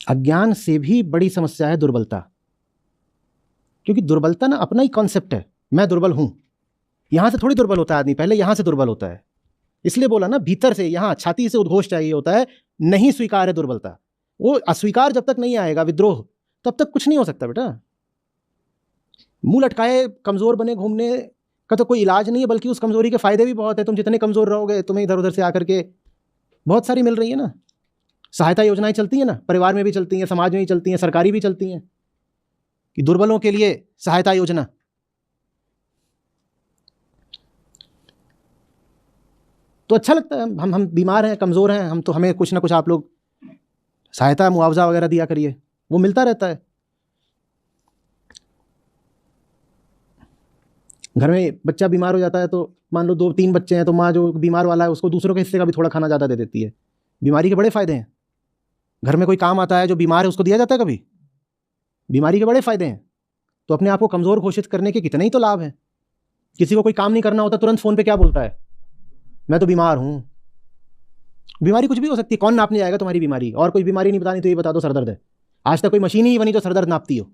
अज्ञान से भी बड़ी समस्या है दुर्बलता, क्योंकि दुर्बलता ना अपना ही कॉन्सेप्ट है, मैं दुर्बल हूं। यहां से थोड़ी दुर्बल होता है आदमी, पहले यहां से दुर्बल होता है। इसलिए बोला ना, भीतर से, यहां छाती से उद्घोष चाहिए होता है, नहीं स्वीकार है दुर्बलता। वो अस्वीकार जब तक नहीं आएगा, विद्रोह, तब तक कुछ नहीं हो सकता बेटा। मुंह लटकाए कमजोर बने घूमने का तो कोई इलाज नहीं है, बल्कि उस कमजोरी के फायदे भी बहुत है। तुम जितने कमजोर रहोगे, तुम्हें इधर उधर से आकर के बहुत सारी मिल रही है ना, सहायता योजनाएं चलती हैं ना, परिवार में भी चलती हैं, समाज में भी चलती हैं, सरकारी भी चलती हैं, कि दुर्बलों के लिए सहायता योजना। तो अच्छा लगता है, हम बीमार हैं, कमजोर हैं, हम तो, हमें कुछ ना कुछ आप लोग सहायता मुआवजा वगैरह दिया करिए, वो मिलता रहता है। घर में बच्चा बीमार हो जाता है तो मान लो 2-3 बच्चे हैं, तो माँ जो बीमार वाला है उसको दूसरों के हिस्से का भी थोड़ा खाना ज़्यादा दे देती है। बीमारी के बड़े फायदे हैं। घर में कोई काम आता है जो बीमार है, उसको दिया जाता है कभी? बीमारी के बड़े फायदे हैं। तो अपने आप को कमजोर घोषित करने के कितने ही तो लाभ हैं। किसी को कोई काम नहीं करना होता, तुरंत फोन पे क्या बोलता है, मैं तो बीमार हूं। बीमारी कुछ भी हो सकती है, कौन नापने जाएगा तुम्हारी बीमारी? और कोई बीमारी नहीं बतानी तो ये बता दो सरदर्द है। आज तक कोई मशीन ही नहीं बनी जो सरदर्द नापती हो।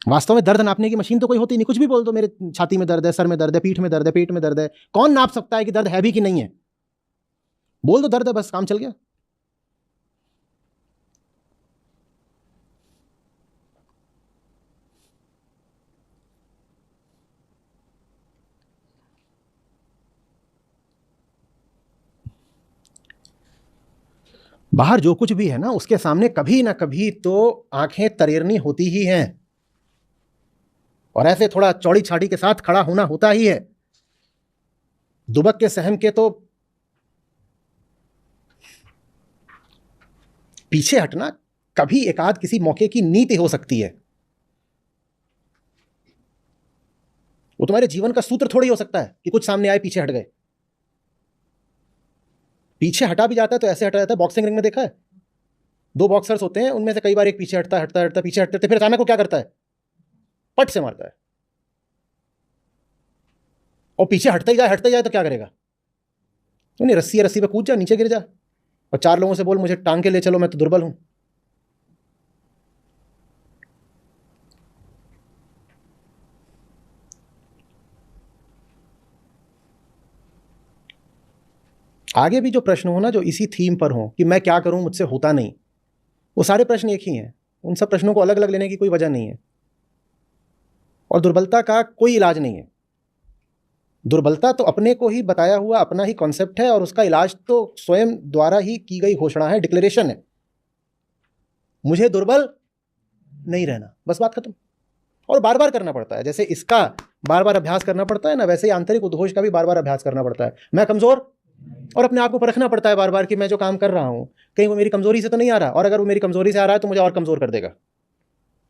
वास्तव में दर्द नापने की मशीन तो कोई होती नहीं। कुछ भी बोल दो, मेरे छाती में दर्द है, सर में दर्द है, पीठ में दर्द है, पेट में दर्द है। कौन नाप सकता है कि दर्द है भी कि नहीं है? बोल दो दर्द है, बस काम चल गया। बाहर जो कुछ भी है ना, उसके सामने कभी ना कभी तो आंखें तरेरनी होती ही हैं, और ऐसे थोड़ा चौड़ी छाड़ी के साथ खड़ा होना होता ही है। दुबक के सहम के तो पीछे हटना कभी एकाध किसी मौके की नीति हो सकती है। वो तुम्हारे जीवन का सूत्र थोड़ी हो सकता है कि कुछ सामने आए पीछे हट गए। पीछे हटा भी जाता है तो ऐसे हटा जाता है, बॉक्सिंग रिंग में देखा है, 2 बॉक्सर्स होते हैं, उनमें से कई बार एक पीछे हटता हटता हटता पीछे हटते, फिर अचानक को क्या करता है, पट से मारता है। और पीछे हटते ही जाए तो क्या करेगा? तो नहीं, रस्सी है, रस्सी पे कूद जा, नीचे गिर जा, और 4 लोगों से बोल मुझे टांग के ले चलो, मैं तो दुर्बल हूं। आगे भी जो प्रश्न हो ना, जो इसी थीम पर हो कि मैं क्या करूं, मुझसे होता नहीं, वो सारे प्रश्न एक ही हैं। उन सब प्रश्नों को अलग अलग लेने की कोई वजह नहीं है। और दुर्बलता का कोई इलाज नहीं है। दुर्बलता तो अपने को ही बताया हुआ अपना ही कॉन्सेप्ट है, और उसका इलाज तो स्वयं द्वारा ही की गई घोषणा है, डिक्लेरेशन है, मुझे दुर्बल नहीं रहना, बस बात खत्म। और बार बार करना पड़ता है, जैसे इसका बार बार अभ्यास करना पड़ता है ना, वैसे ही आंतरिक उद्घोष का भी बार बार अभ्यास करना पड़ता है। मैं कमजोर, और अपने आप को परखना पड़ता है बार बार कि मैं जो काम कर रहा हूं कहीं वो मेरी कमजोरी से तो नहीं आ रहा, और अगर वो मेरी कमजोरी से आ रहा है तो मुझे और कमजोर कर देगा।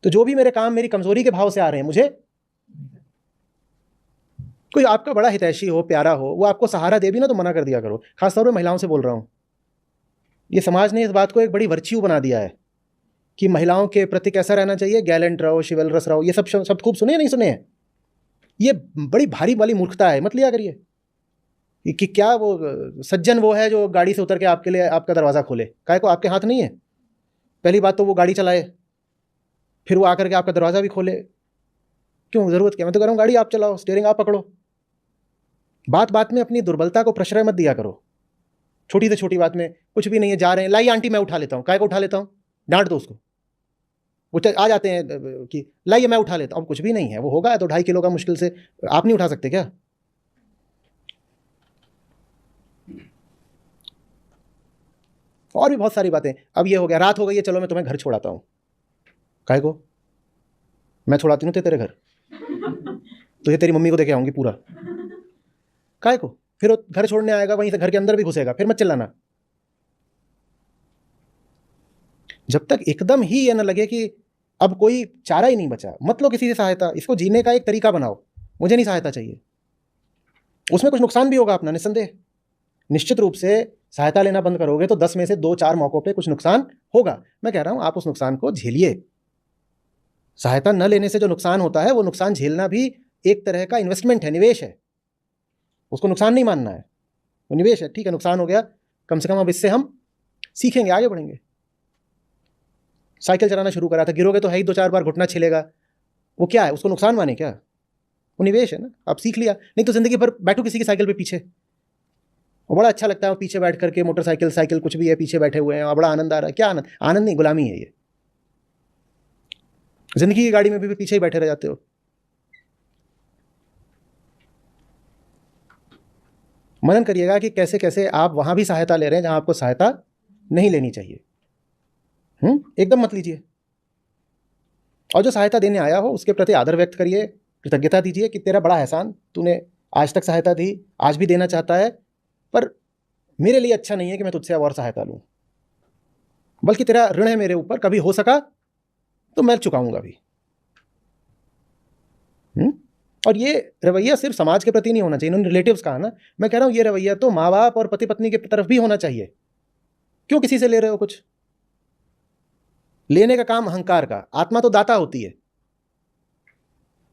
तो जो भी मेरे काम मेरी कमजोरी के भाव से आ रहे हैं, मुझे कोई आपका बड़ा हितैषी हो, प्यारा हो, वो आपको सहारा दे भी ना तो मना कर दिया करो। खासतौर पर महिलाओं से बोल रहा हूं। ये समाज ने इस बात को एक बड़ी वर्च्यू बना दिया है कि महिलाओं के प्रति कैसा रहना चाहिए, गैलेंट रहो, शिवलरस रहो। ये सब शब्द खूब सुने या नहीं सुने हैं? ये बड़ी भारी वाली मूर्खता है, मत लिया करिए। कि क्या वो सज्जन वो है जो गाड़ी से उतर के आपके लिए आपका दरवाज़ा खोले? काहे को आपके हाथ नहीं है? पहली बात तो वो गाड़ी चलाए, फिर वो आकर के आपका दरवाज़ा भी खोले। क्यों, ज़रूरत क्या? मैं तो कह रहा हूँ गाड़ी आप चलाओ, स्टीयरिंग आप पकड़ो। बात बात में अपनी दुर्बलता को प्रश्रय मत दिया करो। छोटी से छोटी बात में, कुछ भी नहीं है, जा रहे हैं, लाइए आंटी मैं उठा लेता हूँ। काहे को उठा लेता हूँ? डांट दो उसको। वो आ जाते हैं कि लाइए मैं उठा लेता हूँ। अब कुछ भी नहीं है, वो होगा तो 2.5 किलो का मुश्किल से, आप नहीं उठा सकते क्या? और भी बहुत सारी बातें। अब ये हो गया, रात हो गई है, चलो मैं तुम्हें घर छोड़ाता हूँ। काहे को? मैं छोड़ाती हूँ तेरे घर, तो ये तेरी मम्मी को देके आऊंगी पूरा। काहे को? फिर वो घर छोड़ने आएगा, वहीं से घर के अंदर भी घुसेगा, फिर मत चिल्लाना। जब तक एकदम ही ये ना लगे कि अब कोई चारा ही नहीं बचा, मत लो किसी से सहायता। इसको जीने का एक तरीका बनाओ, मुझे नहीं सहायता चाहिए। उसमें कुछ नुकसान भी होगा अपना, निस्संदेह। निश्चित रूप से सहायता लेना बंद करोगे तो 10 में से 2-4 मौकों पे कुछ नुकसान होगा। मैं कह रहा हूं आप उस नुकसान को झेलिए। सहायता न लेने से जो नुकसान होता है, वो नुकसान झेलना भी एक तरह का इन्वेस्टमेंट है, निवेश है। उसको नुकसान नहीं मानना है, वो निवेश है। ठीक है, नुकसान हो गया, कम से कम अब इससे हम सीखेंगे, आगे बढ़ेंगे। साइकिल चलाना शुरू करा था, गिरोगे तो है ही, 2-4 बार घुटना छिलेगा, वो क्या है, उसको नुकसान माने क्या? वो निवेश है ना, आप सीख लिया। नहीं तो जिंदगी भर बैठो किसी की साइकिल पे पीछे, वो बड़ा अच्छा लगता है, पीछे बैठ करके मोटरसाइकिल साइकिल कुछ भी है, पीछे बैठे हुए हैं और बड़ा आनंद आ रहा है। क्या आनंद? आनंद नहीं, गुलामी है ये। जिंदगी की गाड़ी में भी पीछे ही बैठे रह जाते हो। मनन करिएगा कि कैसे कैसे आप वहां भी सहायता ले रहे हैं जहां आपको सहायता नहीं लेनी चाहिए। एकदम मत लीजिए। और जो सहायता देने आया हो उसके प्रति आदर व्यक्त करिए, कृतज्ञता दीजिए कि तेरा बड़ा एहसान, तूने आज तक सहायता दी, आज भी देना चाहता है, पर मेरे लिए अच्छा नहीं है कि मैं तुझसे और सहायता लूं, बल्कि तेरा ऋण है मेरे ऊपर, कभी हो सका तो मैं चुकाऊंगा भी। और ये रवैया सिर्फ समाज के प्रति नहीं होना चाहिए। इन्होंने रिलेटिव्स कहा ना, मैं कह रहा हूं ये रवैया तो माँ बाप और पति पत्नी की तरफ भी होना चाहिए। क्यों किसी से ले रहे हो कुछ? लेने का काम अहंकार का, आत्मा तो दाता होती है।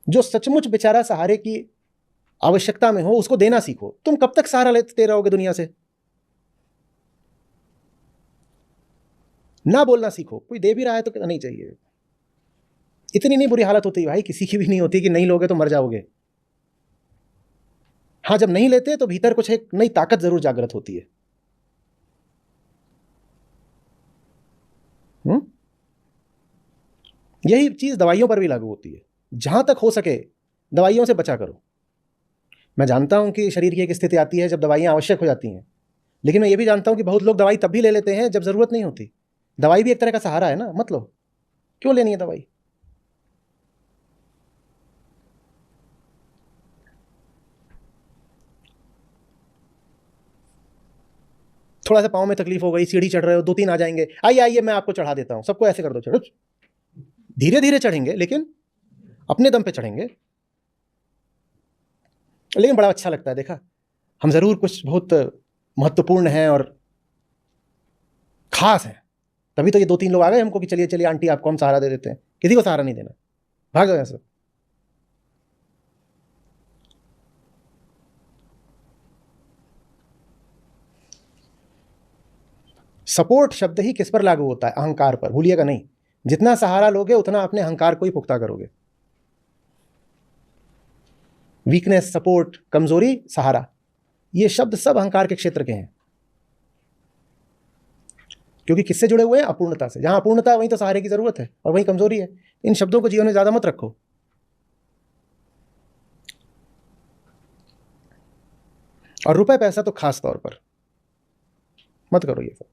जो सचमुच बेचारा सहारे की आवश्यकता में हो उसको देना सीखो। तुम कब तक सहारा लेते रहोगे दुनिया से? ना बोलना सीखो, कोई दे भी रहा है तो नहीं चाहिए। इतनी नहीं बुरी हालत होती भाई, किसी की भी नहीं होती कि नहीं लोगे तो मर जाओगे। हाँ, जब नहीं लेते तो भीतर कुछ एक नई ताकत जरूर जागृत होती है। यही चीज दवाइयों पर भी लागू होती है। जहां तक हो सके दवाइयों से बचा करो। मैं जानता हूं कि शरीर की एक स्थिति आती है जब दवाइयां आवश्यक हो जाती हैं, लेकिन मैं ये भी जानता हूं कि बहुत लोग दवाई तब भी ले लेते हैं जब जरूरत नहीं होती। दवाई भी एक तरह का सहारा है ना, मत लो। क्यों लेनी है दवाई? थोड़ा सा पाँव में तकलीफ हो गई, सीढ़ी चढ़ रहे हो, 2-3 आ जाएंगे, आइए आइए मैं आपको चढ़ा देता हूं, सबको ऐसे कर दो, चढ़ो। धीरे धीरे चढ़ेंगे लेकिन अपने दम पे चढ़ेंगे। लेकिन बड़ा अच्छा लगता है, देखा, हम जरूर कुछ बहुत महत्वपूर्ण हैं और खास हैं, तभी तो ये 2-3 लोग आ गए हमको कि चलिए चलिए आंटी आपको हम सहारा दे देते हैं। किसी को सहारा नहीं देना, भाग जाओ ऐसे। सपोर्ट शब्द ही किस पर लागू होता है? अहंकार पर, भूलिएगा नहीं। जितना सहारा लोगे उतना अपने अहंकार को ही पुख्ता करोगे। वीकनेस, सपोर्ट, कमजोरी, सहारा, ये शब्द सब अहंकार के क्षेत्र के हैं। क्योंकि किससे जुड़े हुए हैं? अपूर्णता से। जहां अपूर्णता है वहीं तो सहारे की जरूरत है और वहीं कमजोरी है। इन शब्दों को जीवन में ज्यादा मत रखो। और रुपए पैसा तो खास तौर पर मत करो ये सब।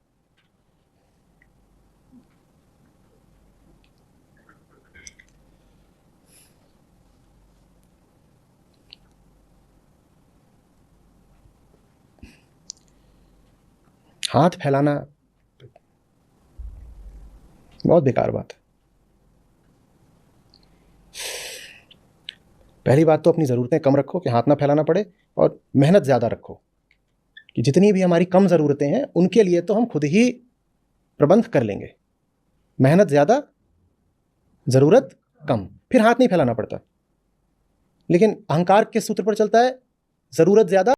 हाथ फैलाना बहुत बेकार बात है। पहली बात तो अपनी ज़रूरतें कम रखो कि हाथ ना फैलाना पड़े, और मेहनत ज़्यादा रखो कि जितनी भी हमारी कम ज़रूरतें हैं उनके लिए तो हम खुद ही प्रबंध कर लेंगे। मेहनत ज़्यादा, ज़रूरत कम, फिर हाथ नहीं फैलाना पड़ता। लेकिन अहंकार किस सूत्र पर चलता है? ज़रूरत ज़्यादा,